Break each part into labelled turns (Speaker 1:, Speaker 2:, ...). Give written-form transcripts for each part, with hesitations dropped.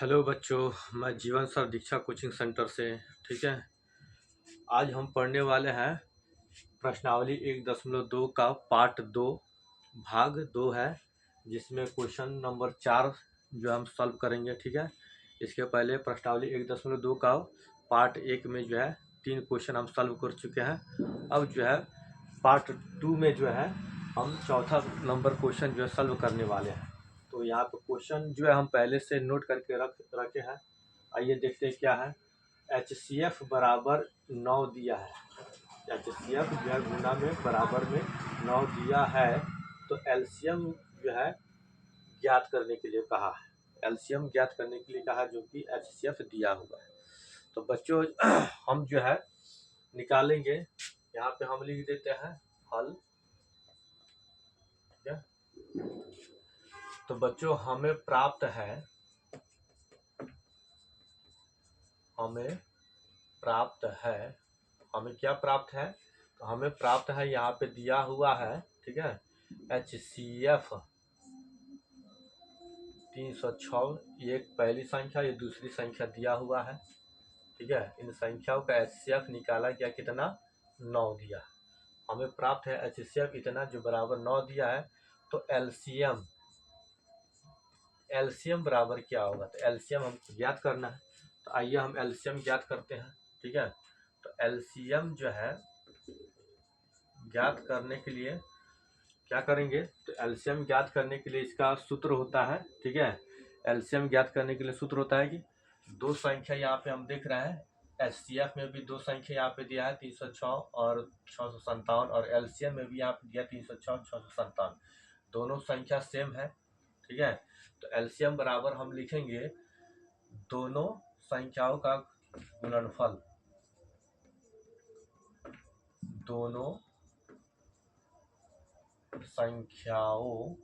Speaker 1: Hello बच्चों, मैं जीवन सर दीक्षा कोचिंग सेंटर से। ठीक है, आज हम पढ़ने वाले हैं प्रश्नावली 1.2 का पार्ट 2 भाग 2 है, जिसमें क्वेश्चन नंबर 4 जो हम सॉल्व करेंगे। ठीक है, इसके पहले प्रश्नावली 1.2 का पार्ट 1 में जो है 3 क्वेश्चन हम सॉल्व कर चुके हैं। अब जो है पार्ट 2 में जो है हम चौथा नंबर क्वेश्चन जो है सॉल्व करने वाले हैं। तो यहाँ पे क्वेश्चन जो है हम पहले से नोट करके रखे हैं। आइए देखते हैं क्या है। HCF बराबर 9 दिया है। HCF जो है गुना में बराबर में 9 दिया है, तो एलसीएम जो है ज्ञात करने के लिए कहा है। एलसीएम ज्ञात करने के लिए कहा, जो कि HCF दिया हुआ है। तो बच्चों हम जो है निकालेंगे। यहाँ पे हम लिख देते हैं हल। ठीक है, तो बच्चों हमें प्राप्त है, हमें क्या प्राप्त है? तो हमें प्राप्त है, यहाँ पे दिया हुआ है। ठीक है, HCF 306, ये एक पहली संख्या, ये दूसरी संख्या दिया हुआ है। ठीक है, इन संख्याओं का HCF निकाला गया, कितना? 9 दिया है। हमें प्राप्त है HCF इतना, जो बराबर 9 दिया है। तो एलसीएम बराबर क्या होगा? तो एलसीएम हमको ज्ञात करना है। तो आइए हम एलसीएम ज्ञात करते हैं। ठीक है, तो एलसीएम जो है ज्ञात करने के लिए क्या करेंगे? तो एलसीएम ज्ञात करने के लिए इसका सूत्र होता है। ठीक है, एलसीएम ज्ञात करने के लिए सूत्र होता है कि दो संख्या यहाँ पे हम देख रहे हैं। HCF में भी दो संख्या यहाँ पे दिया है, 306 और 657, और एलसीएम में भी यहाँ पे दिया 306 और 657। दोनों संख्या सेम है। ठीक है, तो एलसीएम बराबर हम लिखेंगे दोनों संख्याओं का गुणनफल, दोनों संख्याओं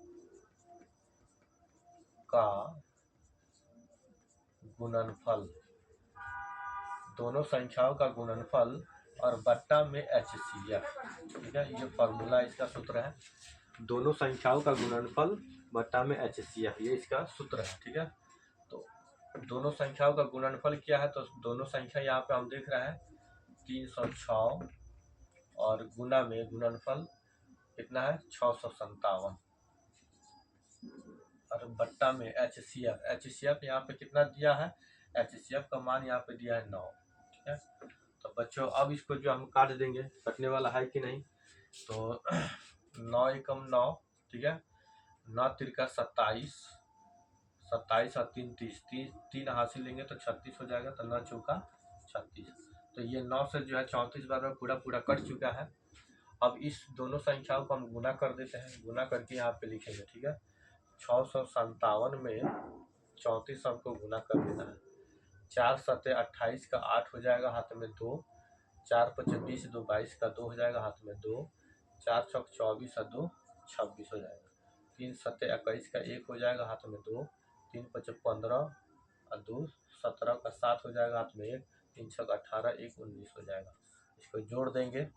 Speaker 1: का गुणनफल, दोनों संख्याओं का गुणनफल और बट्टा में HCF। ठीक है, ये फॉर्मूला इसका सूत्र है। दोनों संख्याओं का गुणनफल बट्टा में HCF, ये इसका सूत्र है। ठीक है, तो दोनों संख्याओं का गुणनफल क्या है? तो दोनों संख्या यहाँ पे हम देख रहे हैं 306, और गुना में गुणनफल कितना है? 657, और बट्टा में HCF यहाँ पे कितना दिया है? HCF का मान यहाँ पे दिया है 9। ठीक है, तो बच्चों अब इसको जो हम काट देंगे, कटने वाला है कि नहीं? तो 9 एकम 9। ठीक है, 9 तिरका 27, 27 और 3 30, 3 हासिल लेंगे तो 36 हो जाएगा। तो 9 चौका 36, तो ये 9 से जो है 34 बार में पूरा पूरा कट चुका है। अब इस दोनों संख्याओं को हम गुना कर देते हैं। गुना करके यहाँ पे लिखेंगे। ठीक है, 657 में 34 हमको गुना कर देना है। 4 सत्ते 28 का 8 हो जाएगा, हाथ में 2। 4 पचे 20, 2 22 का 2 हो जाएगा, हाथ में 2। 4 चौक 24 और 2 26 हो जाएगा। 3 सत्ते 21 का 1 हो जाएगा, हाथ में 2। 3 पचे 15 और 2 17 का 7 हो जाएगा, हाथ में 1। 3 छक 18, 1 19 हो जाएगा। इसको जोड़ देंगे,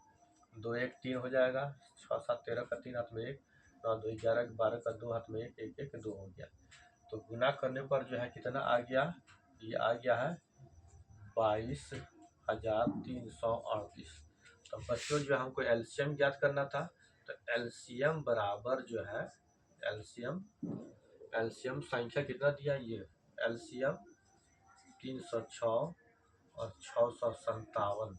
Speaker 1: 2 1 3 हो जाएगा। 6 7 13 का 3, हाथ में 1। 9 2 11, 12 का 2, हाथ में 1 1 1 2 हो गया। तो गुना करने पर जो है कितना आ गया? ये आ गया है 22,338। तो बच्चों जो हमको एलसीएम ज्ञात करना था, तो एलसीएम बराबर जो है एलसीएम संख्या कितना दिया? ये एलसीएम 306 और 657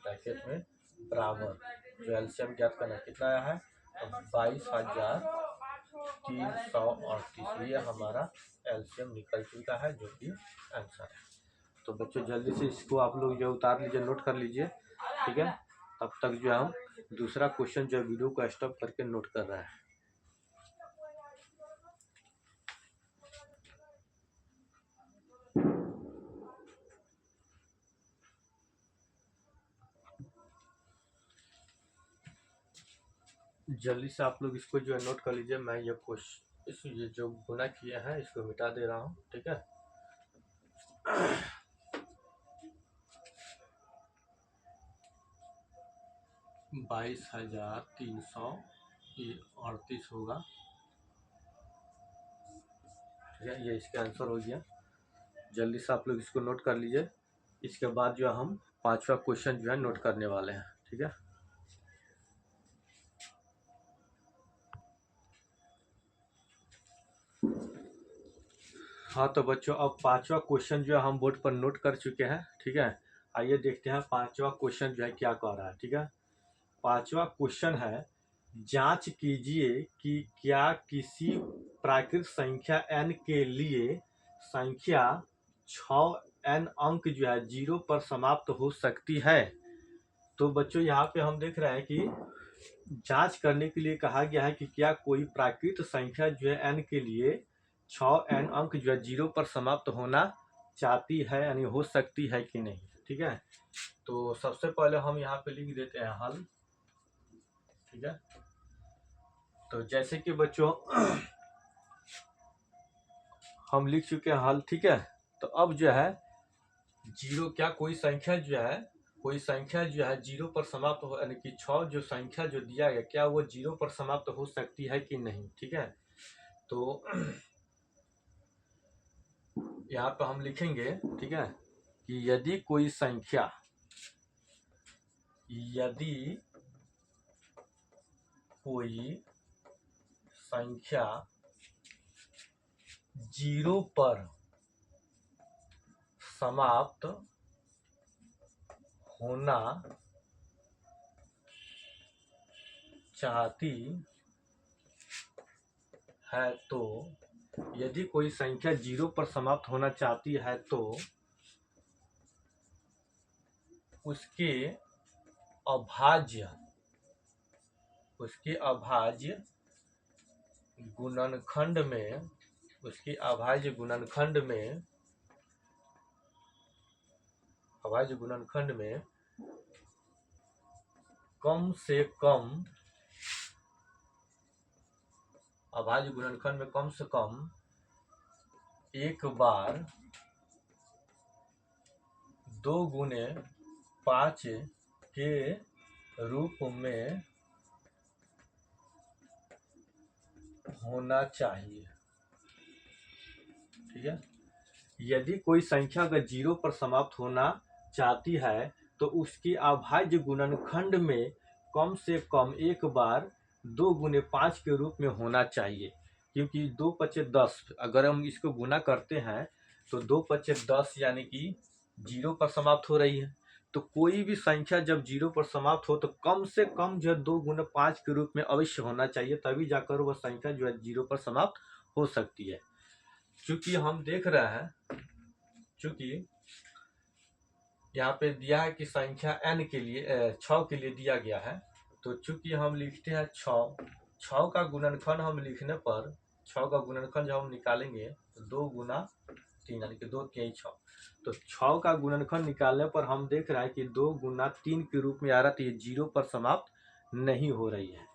Speaker 1: ब्रैकेट में बराबर, जो एलसीएम ज्ञात करना कितना आया है? तो 22,338, ये हमारा एलसीएम निकल चुका है, जो कि आंसर है। तो बच्चों जल्दी से इसको आप लोग जो उतार लीजिए, नोट कर लीजिए। ठीक है, तब तक जो हम दूसरा क्वेश्चन जो वीडियो को स्टॉप करके नोट कर रहे हैं। जल्दी से आप लोग इसको जो है नोट कर लीजिए। मैं ये क्वेश्चन, ये जो गुना किए हैं इसको मिटा दे रहा हूँ। ठीक है, 22,338 होगा। ठीक है, ये इसका आंसर हो गया। जल्दी से आप लोग इसको नोट कर लीजिए। इसके बाद जो हम 5वां क्वेश्चन जो है नोट करने वाले हैं, ठीक है। हाँ तो बच्चों, अब 5वां क्वेश्चन जो है हम बोर्ड पर नोट कर चुके हैं, ठीक है। आइए देखते हैं 5वां क्वेश्चन जो है क्या कह रहा है, ठीक है। 5वां क्वेश्चन है, जांच कीजिए कि क्या किसी प्राकृत संख्या n के लिए संख्या 6n अंक जो है 0 पर समाप्त हो सकती है। तो बच्चों यहाँ पे हम देख रहे हैं कि जांच करने के लिए कहा गया है कि क्या कोई प्राकृत संख्या जो है n के लिए 6n अंक जो है 0 पर समाप्त होना चाहती है, यानी हो सकती है कि नहीं, ठीक है। तो सबसे पहले हम यहाँ पे लिख देते हैं हल, ठीक है। तो जैसे कि बच्चों हम लिख चुके हैं हल, ठीक है। तो अब जो है जीरो, क्या कोई संख्या जो है, कोई संख्या जो है 0 पर समाप्त हो, यानी कि 6 जो संख्या जो दिया गया, क्या वो 0 पर समाप्त हो सकती है कि नहीं, ठीक है। तो यहाँ पे हम लिखेंगे, ठीक है, कि यदि कोई संख्या 0 पर समाप्त होना चाहती है, तो यदि कोई संख्या 0 पर समाप्त होना चाहती है तो उसके अभाज्य गुणनखंड में, कम से कम एक बार 2 गुने 5 के रूप में होना चाहिए, ठीक है। यदि कोई संख्या अगर 0 पर समाप्त होना चाहती है तो उसकी अभाज्य गुणनखंड में कम से कम एक बार 2 गुने 5 के रूप में होना चाहिए, क्योंकि 2 पचे 10, अगर हम इसको गुना करते हैं तो 2 पचे 10 यानी कि 0 पर समाप्त हो रही है। तो कोई भी संख्या जब 0 पर समाप्त हो तो कम से कम जो है 2 गुने 5 के रूप में अवश्य होना चाहिए, तभी जाकर वह संख्या जो है 0 पर समाप्त हो सकती है। चूंकि हम देख रहे हैं, चूंकि यहाँ पे दिया है कि संख्या n के लिए 6 के लिए दिया गया है, तो चूंकि हम लिखते हैं 6 का गुणनखंड हम लिखने पर, 6 का गुणनखंड जब हम निकालेंगे तो 2 गुना 3 यानी कि 2 3 6। तो 6 का गुणनखंड निकालने पर हम देख रहे हैं कि 2 गुना 3 के रूप में आ रहा, तो ये 0 पर समाप्त नहीं हो रही है,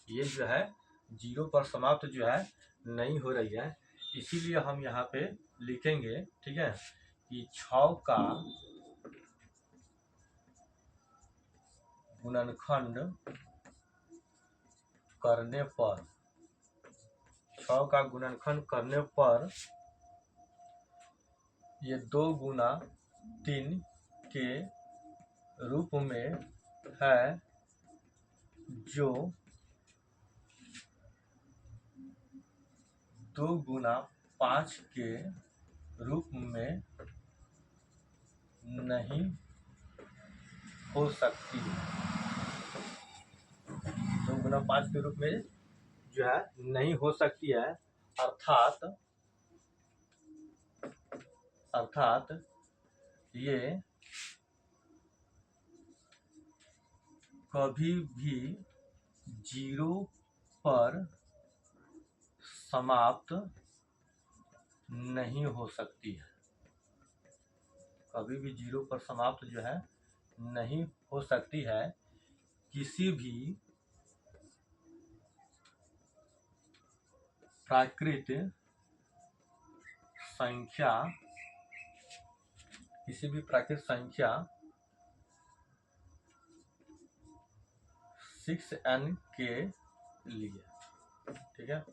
Speaker 1: ये जो है 0 पर समाप्त जो है नहीं हो रही है। इसीलिए हम यहाँ पे लिखेंगे, ठीक है, कि 6 का गुणनखंड करने पर, 6 का गुणनखंड करने पर ये 2 गुना 3 के रूप में है, जो 2 गुना 5 के रूप में नहीं हो सकती है। 2 गुना 5 के रूप में जो है नहीं हो सकती है, अर्थात ये कभी भी 0 पर समाप्त नहीं हो सकती है, कभी भी 0 पर समाप्त जो है नहीं हो सकती है। किसी भी प्राकृत संख्या 6n के लिए, ठीक है।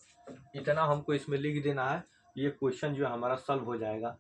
Speaker 1: इतना हमको इसमें लिख देना है, ये क्वेश्चन जो हमारा सॉल्व हो जाएगा।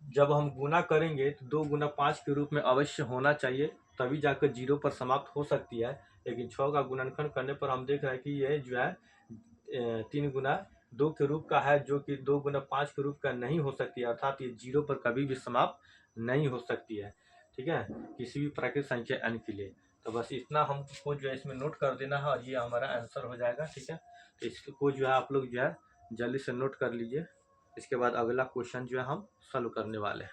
Speaker 1: जब हम गुना करेंगे तो 2 गुना 5 के रूप में अवश्य होना चाहिए, तभी जाकर 0 पर समाप्त हो सकती है। लेकिन 6 का गुणनखंड करने पर हम देख रहे हैं कि ये जो है 3 गुना 2 के रूप का है, जो कि 2 गुना 5 के रूप का नहीं हो सकती है, अर्थात ये 0 पर कभी भी समाप्त नहीं हो सकती है। ठीक है, किसी भी प्राकृतिक संख्या n के लिए। तो बस इतना हमको जो है इसमें नोट कर देना है और ये हमारा आंसर हो जाएगा। ठीक है, तो इसको जो है आप लोग जो है जल्दी से नोट कर लीजिए। इसके बाद अगला क्वेश्चन जो है हम सॉल्व करने वाले हैं।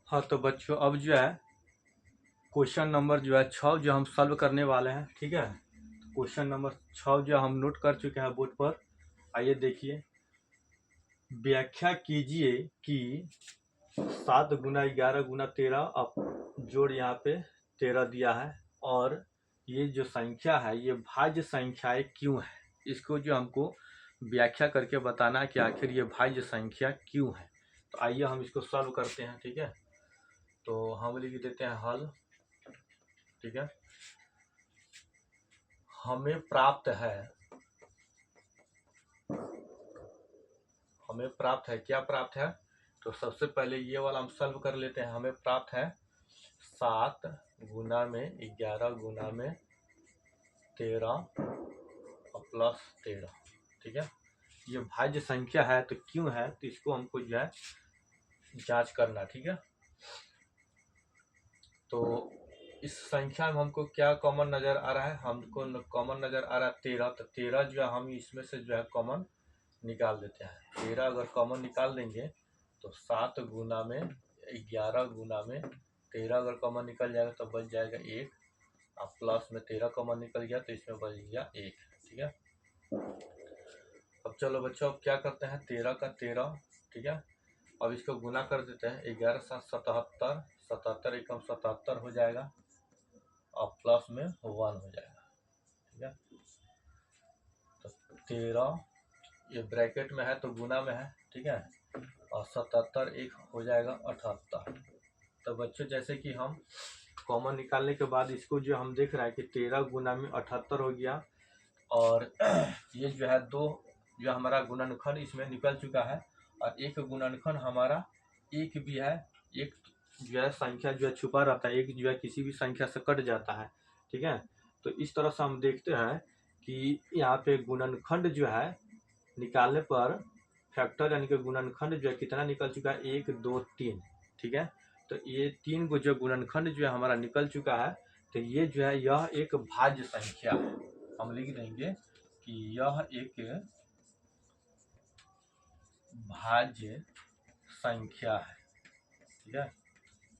Speaker 1: हाँ तो बच्चों अब जो है क्वेश्चन नंबर जो है 6 जो हम सॉल्व करने वाले हैं। ठीक है, क्वेश्चन नंबर 6 जो हम नोट कर चुके हैं बोर्ड पर। आइए देखिए, व्याख्या कीजिए कि 7 गुना 11 गुना 13 अब जोड़ यहाँ पे 13 दिया है, और ये जो संख्या है ये भाज्य संख्याएं क्यों है। इसको जो हमको व्याख्या करके बताना है कि आखिर ये भाज्य संख्या क्यों है। तो आइए हम इसको सॉल्व करते हैं। ठीक है, तो हम लिख देते हैं हल। ठीक है, हमें प्राप्त है क्या प्राप्त है, तो सबसे पहले ये वाला हम सॉल्व कर लेते हैं। हमें प्राप्त है 7 गुना में 11 गुना में 13 प्लस 13। ठीक है, ये भाज्य संख्या है तो क्यों है, तो इसको हमको जो है जांच करना। ठीक है, तो इस संख्या में हमको क्या कॉमन नजर आ रहा है, हमको कॉमन नजर आ रहा है 13। तो 13 जो है हम इसमें से जो है कॉमन निकाल देते हैं। 13 अगर कॉमन निकाल देंगे तो 7 गुना में 11 गुना में 13 अगर कॉमन निकल जाएगा तो बच जाएगा 1, और प्लस में 13 कॉमन निकल गया तो इसमें बच गया 1। ठीक है, अब चलो बच्चों अब क्या करते हैं, 13 का 13। ठीक है, अब इसको गुना कर देते हैं। 11 7 77, 77 एकम 77 हो जाएगा, और प्लस में 1 हो जाएगा। ठीक है, तो 13 ये ब्रैकेट में है तो गुना में है। ठीक है, और 77 एक हो जाएगा 78। तो बच्चों जैसे कि हम कॉमन निकालने के बाद इसको जो हम देख रहे हैं कि 13 गुना में 78 हो गया, और ये जो है 2 जो हमारा गुणनखंड इसमें निकल चुका है, और एक गुणनखंड हमारा एक भी है। एक जो है संख्या जो है छुपा रहता है, एक जो है किसी भी संख्या से कट जाता है। ठीक है, तो इस तरह से हम देखते हैं कि यहाँ पे गुणनखंड जो है निकालने पर फैक्टर यानी कि गुणनखंड जो है कितना निकल चुका है, 1 2 3। ठीक है, तो ये 3 को जो गुणनखंड जो है हमारा निकल चुका है, तो ये जो है यह एक भाज्य संख्या है। हम लिख देंगे कि यह एक भाज्य संख्या है। ठीक है,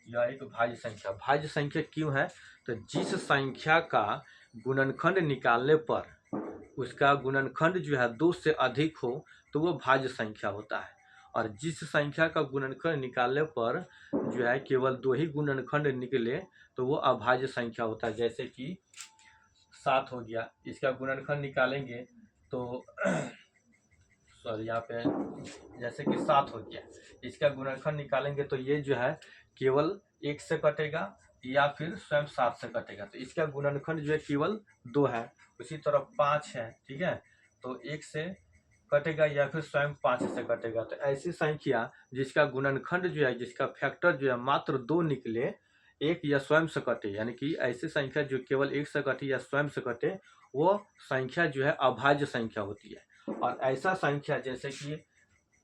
Speaker 1: यह एक भाज्य संख्या। भाज्य संख्या क्यों है, तो जिस संख्या का गुणनखंड निकालने पर उसका गुणनखंड जो है 2 से अधिक हो तो वो भाज्य संख्या होता है, और जिस संख्या का गुणनखंड निकालने पर जो है केवल 2 ही गुणनखंड निकले तो वो अभाज्य संख्या होता है। जैसे कि 7 हो गया, इसका गुणनखंड निकालेंगे तो सॉरी यहाँ पे जैसे कि 7 हो गया, इसका गुणनखंड निकालेंगे तो ये जो है केवल 1 से कटेगा या फिर स्वयं 7 से कटेगा, तो इसका गुणनखंड जो है केवल 2 है। उसी तरह 5 है। ठीक है, तो 1 से कटेगा या फिर स्वयं 5 से कटेगा। तो ऐसी संख्या जिसका गुणनखंड जो है, जिसका फैक्टर जो है मात्र 2 निकले, 1 या स्वयं से कटे, यानी कि ऐसी संख्या जो केवल 1 से कटे या स्वयं से कटे, वो संख्या जो है अभाज्य संख्या होती है। और ऐसा संख्या जैसे कि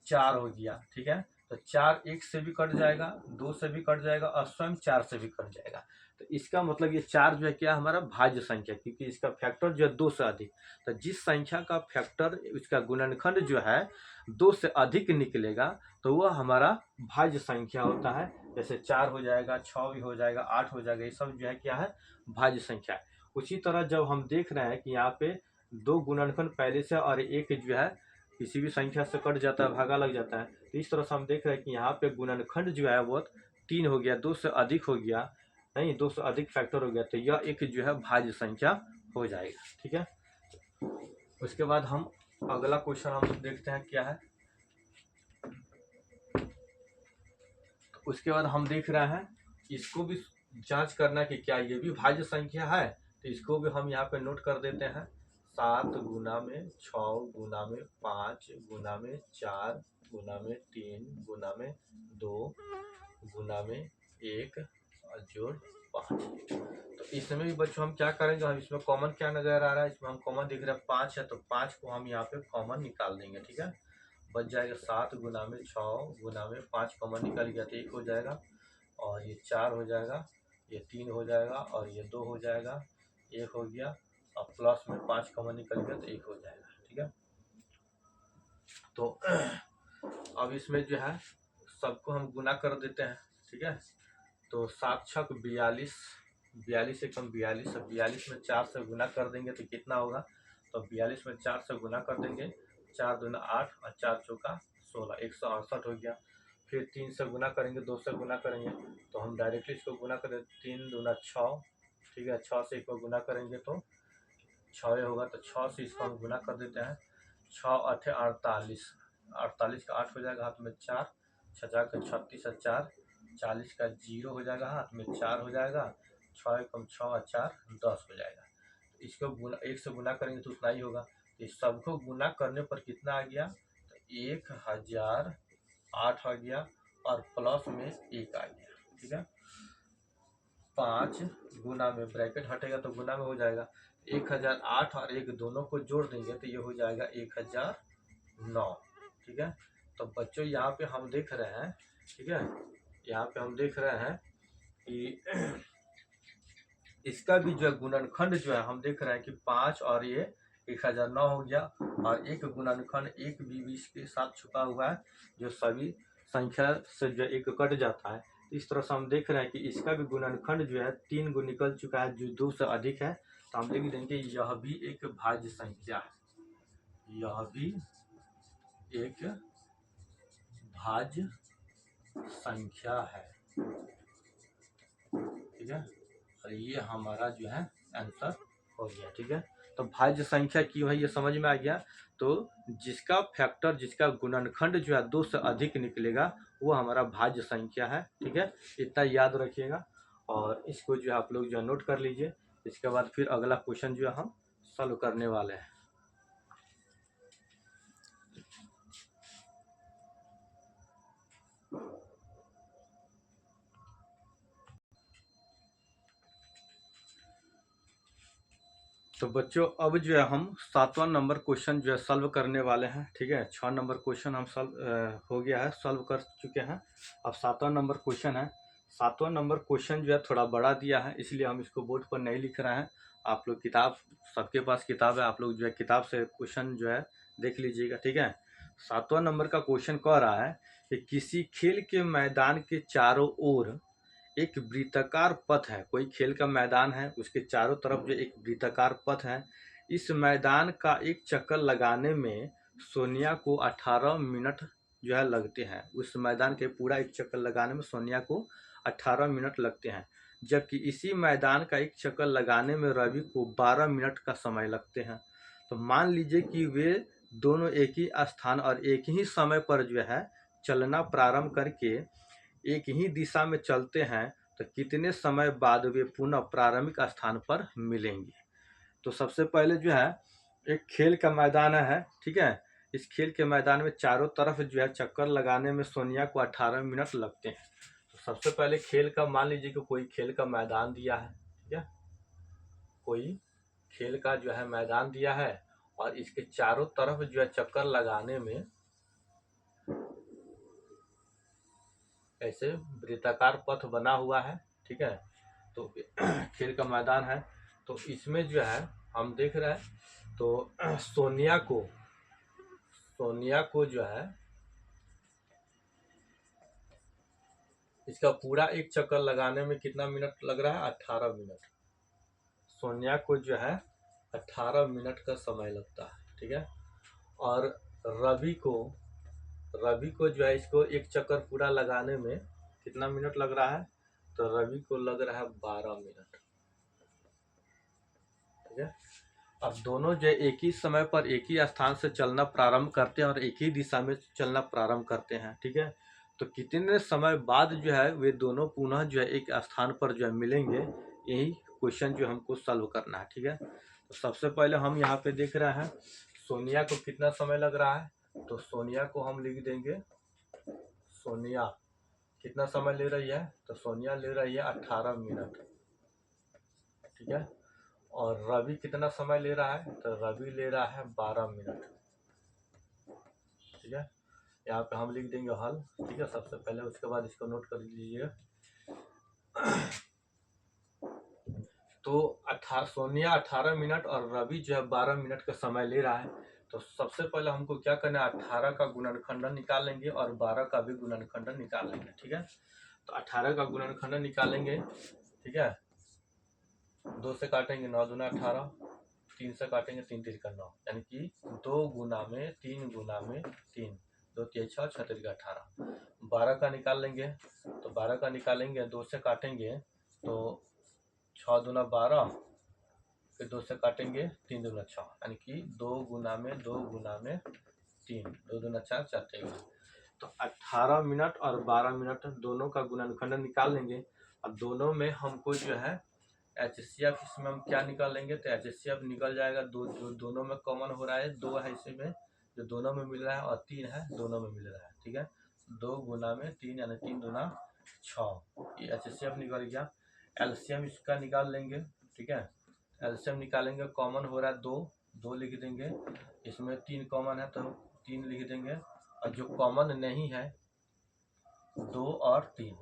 Speaker 1: 4 हो गया। ठीक है, तो 4 1 से भी कट जाएगा, 2 से भी कट जाएगा, और स्वयं 4 से भी कट जाएगा। तो इसका मतलब ये 4 जो है क्या हमारा भाज्य संख्या, क्योंकि इसका फैक्टर जो है 2 से अधिक। तो जिस संख्या का फैक्टर इसका गुणनखंड जो है 2 से अधिक निकलेगा तो वह हमारा भाज्य संख्या होता है। जैसे 4 हो जाएगा, 6 भी हो जाएगा, 8 हो जाएगा, ये सब जो है क्या है भाज्य संख्या है। उसी तरह जब हम देख रहे हैं कि यहाँ पे 2 गुणनखंड पहले से और एक जो है किसी भी संख्या से कट जाता है, भागा लग जाता है, तो इस तरह से हम देख रहे हैं कि यहाँ पे गुणनखंड जो है वो 3 हो गया, 2 से अधिक हो गया, नहीं 2 से अधिक फैक्टर हो गया, तो यह एक जो है भाज्य संख्या हो जाएगा। ठीक है, उसके बाद हम अगला क्वेश्चन हम देखते हैं क्या है। उसके बाद हम देख रहे हैं इसको भी जांच करना कि क्या ये भी भाज्य संख्या है। तो इसको भी हम यहाँ पे नोट कर देते हैं। 7 गुना में 6 गुना में 5 गुना में 4 गुना में 3 गुना में 2 गुना में 1 और जोड़ 5। तो इसमें भी बच्चों हम क्या करेंगे, हम इसमें कॉमन क्या नजर आ रहा है, इसमें हम कॉमन दिख रहा है 5 है, तो 5 को हम यहाँ पे कॉमन निकाल देंगे। ठीक है, बच जाएगा 7 गुना में 6 गुना में 5 कॉमन निकल गया तो 1 हो जाएगा, और ये 4 हो जाएगा, ये 3 हो जाएगा, और ये 2 हो जाएगा, 1 हो गया, और प्लस में 5 कॉमन निकल गया तो 1 हो जाएगा। ठीक है, तो अब इसमें जो है सबको हम गुना कर देते हैं। ठीक है, तो 7 छक 42, 42 से कम 42, 42 में 4 से गुना कर देंगे तो कितना होगा, तो 42 में 4 से गुना कर देंगे, 4 दूना 8 और 4 चौका 16, 168 हो गया। फिर 3 से गुना करेंगे, 2 से गुना करेंगे, तो हम डायरेक्टली इसको गुना करें, 3 दूना 6, ठीक है, 6 से इसको गुना करेंगे तो 6 होगा, तो 6 से इसको हम गुना कर देते हैं, 6 8 48, 48 का 8 हो जाएगा, हाथ में 4, 6 का 36 और 4 40 का 0 हो जाएगा, हाथ में 4 हो जाएगा, 6 कम 6 और 4 10 हो जाएगा। तो इसको गुना 1 से गुना करेंगे तो उतना ही होगा। तो इस सबको गुना करने पर कितना आ गया, तो 1008 आ गया, और प्लस में 1 आ गया। ठीक है, 5 गुना में ब्रैकेट हटेगा तो गुना में हो जाएगा, 1008 और 1 दोनों को जोड़ देंगे तो ये हो जाएगा 1009। ठीक है, तो बच्चों यहाँ पे हम देख रहे हैं, ठीक है, यहाँ पे हम देख रहे हैं कि इसका भी जो है गुणनखंड जो है हम देख रहे हैं कि 5 और ये 1009 हो गया, और एक गुणनखंड एक भी 20 के साथ छुपा हुआ है, जो सभी संख्या से जो एक कट जाता है। इस तरह से हम देख रहे हैं कि इसका भी गुणनखंड जो है 3 गो निकल चुका है, जो 2 से अधिक है, तो हम लिख देंगे यह भी एक भाज्य संख्या है, यह भी एक भाज्य संख्या है। ठीक है, और ये हमारा जो है आंसर हो गया। ठीक है, तो भाज्य संख्या क्यों है ये समझ में आ गया। तो जिसका फैक्टर, जिसका गुणनखंड जो है 2 से अधिक निकलेगा वो हमारा भाज्य संख्या है। ठीक है, इतना याद रखिएगा, और इसको जो है आप लोग जो है नोट कर लीजिए। इसके बाद फिर अगला क्वेश्चन जो है हम सॉल्व करने वाले हैं। तो बच्चों अब जो है हम 7वां नंबर क्वेश्चन जो है सॉल्व करने वाले हैं। ठीक है, 6 नंबर क्वेश्चन हम हो गया है, सॉल्व कर चुके हैं। अब 7वां नंबर क्वेश्चन है। 7वां नंबर क्वेश्चन जो है थोड़ा बड़ा दिया है, इसलिए हम इसको बोर्ड पर नहीं लिख रहे हैं। आप लोग किताब, सबके पास किताब है, आप लोग जो है किताब से क्वेश्चन जो है देख लीजिएगा। ठीक है, 7वां नंबर का क्वेश्चन कह रहा है कि किसी खेल के मैदान के चारों ओर एक वृत्ताकार पथ है। कोई खेल का मैदान है, उसके चारों तरफ जो एक वृत्ताकार पथ है। इस मैदान का एक चक्कर लगाने में सोनिया को 18 मिनट जो है लगते हैं। उस मैदान के पूरा एक चक्कर लगाने में सोनिया को 18 मिनट लगते हैं, जबकि इसी मैदान का एक चक्कर लगाने में रवि को 12 मिनट का समय लगते हैं। तो मान लीजिए कि वे दोनों एक ही स्थान और एक ही समय पर जो है चलना प्रारंभ करके एक ही दिशा में चलते हैं, तो कितने समय बाद वे पुनः प्रारंभिक स्थान पर मिलेंगे। तो सबसे पहले जो है एक खेल का मैदान है। ठीक है, इस खेल के मैदान में चारों तरफ जो है चक्कर लगाने में सोनिया को 18 मिनट लगते हैं। तो सबसे पहले खेल का, मान लीजिए कि कोई खेल का मैदान दिया है। ठीक है, कोई खेल का जो है मैदान दिया है, और इसके चारों तरफ जो है चक्कर लगाने में ऐसे वृत्ताकार पथ बना हुआ है। ठीक है, तो खेल का मैदान है, तो इसमें जो है हम देख रहे हैं, तो सोनिया को जो है इसका पूरा एक चक्कर लगाने में कितना मिनट लग रहा है, 18 मिनट। सोनिया को जो है 18 मिनट का समय लगता है। ठीक है, और रवि को जो है इसको एक चक्कर पूरा लगाने में कितना मिनट लग रहा है, तो रवि को लग रहा है 12 मिनट। ठीक है, अब दोनों जो एक ही समय पर एक ही स्थान से चलना प्रारंभ करते हैं और एक ही दिशा में चलना प्रारंभ करते हैं। ठीक है, तो कितने समय बाद जो है वे दोनों पुनः जो है एक स्थान पर जो है मिलेंगे, यही क्वेश्चन जो हमको सॉल्व करना है। ठीक है, तो सबसे पहले हम यहाँ पे देख रहे हैं सोनिया को कितना समय लग रहा है, तो सोनिया को हम लिख देंगे, सोनिया कितना समय ले रही है, तो सोनिया ले रही है 18 मिनट। ठीक है, और रवि कितना समय ले रहा है, तो रवि ले रहा है 12 मिनट। ठीक है, यहाँ पे हम लिख देंगे हल। ठीक है, सबसे पहले, उसके बाद इसको नोट कर लीजिए। तो सोनिया 18 मिनट और रवि जो है 12 मिनट का समय ले रहा है। तो सबसे पहले हमको क्या करना है, 18 का गुणनखंडन निकाल लेंगे और 12 का भी गुणनखंडन निकाल लेंगे। ठीक है, तो 18 का गुणनखंडन निकालेंगे। ठीक है, 2 से काटेंगे 9 दूना 18, 3 से काटेंगे 3 3 का 9, यानी कि 2 गुना में 3 गुना में 3, 2 3 6 6 3 18। 12 का निकाल लेंगे, तो 12 का निकालेंगे, 2 से काटेंगे तो 6 दूना 12, फिर 2 से काटेंगे 3 दूना 6, यानी कि 2 गुना में 2 गुना में 3, 2 दूना 4 4 13। तो 18 मिनट और 12 मिनट दोनों का गुणनखंडन निकाल लेंगे। अब दोनों में हमको जो है HCF, इसमें हम क्या निकाल लेंगे, तो HCF निकल जाएगा। जो दोनों में कॉमन हो रहा है 2 है इसमें, जो दोनों में मिल रहा है, और 3 है दोनों में मिल रहा है। ठीक है, 2 गुना में 3 यानी 3 दूना 6, ये HCF निकल गया। LCM इसका निकाल लेंगे। ठीक है, LCM निकालेंगे, कॉमन हो रहा है 2, 2 लिख देंगे, इसमें 3 कॉमन है तो 3 लिख देंगे, और जो कॉमन नहीं है 2 और 3,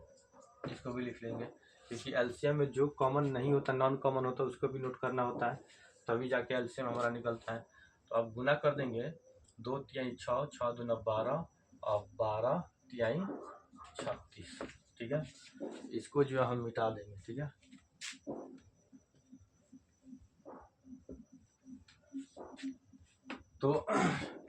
Speaker 1: इसको भी लिख लेंगे, क्योंकि एलसीएम में जो कॉमन नहीं होता, नॉन कॉमन होता है, उसको भी नोट करना होता है, तभी जाके एलसीएम हमारा निकलता है। तो अब गुना कर देंगे, 2 तिहाई 6, 6 दूना 12 और 12 तिहाई 36। ठीक है, इसको जो हम मिटा देंगे। ठीक है, तो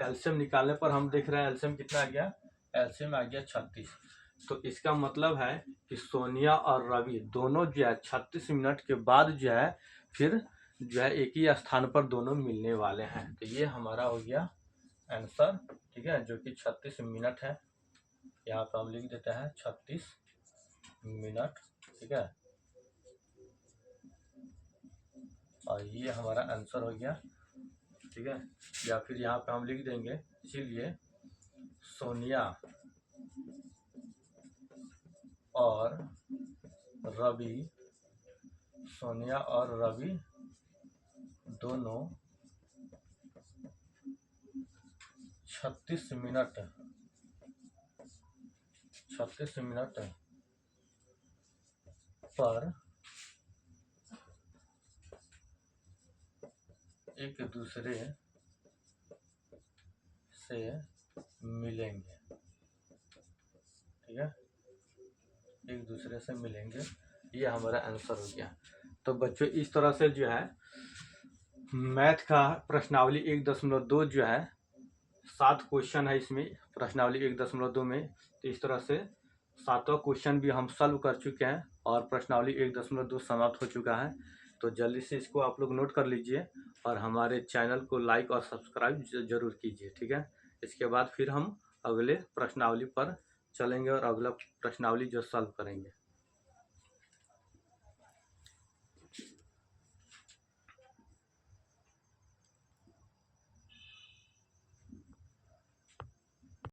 Speaker 1: एलसीएम निकालने पर हम देख रहे हैं एलसीएम कितना आ गया, एलसीएम आ गया 36। तो इसका मतलब है कि सोनिया और रवि दोनों जो है 36 मिनट के बाद जो है फिर जो है एक ही स्थान पर दोनों मिलने वाले हैं। तो ये हमारा हो गया आंसर। ठीक है, जो कि 36 मिनट है, यहाँ पर हम लिख देते हैं 36 मिनट। ठीक है, और ये हमारा आंसर हो गया। ठीक है, या फिर यहाँ पे हम लिख देंगे, इसीलिए सोनिया और रवि, सोनिया और रवि दोनों 36 मिनट पर एक दूसरे से मिलेंगे। ठीक है, एक दूसरे से मिलेंगे, ये हमारा आंसर हो गया। तो बच्चों इस तरह से जो है मैथ का प्रश्नावली 1.2 जो है 7 क्वेश्चन है इसमें, प्रश्नावली 1.2 में। तो इस तरह से 7वां क्वेश्चन भी हम सॉल्व कर चुके हैं और प्रश्नावली 1.2 समाप्त हो चुका है। तो जल्दी से इसको आप लोग नोट कर लीजिए और हमारे चैनल को लाइक और सब्सक्राइब जरूर कीजिए। ठीक है, इसके बाद फिर हम अगले प्रश्नावली पर चलेंगे और अगला प्रश्नावली जो सॉल्व करेंगे।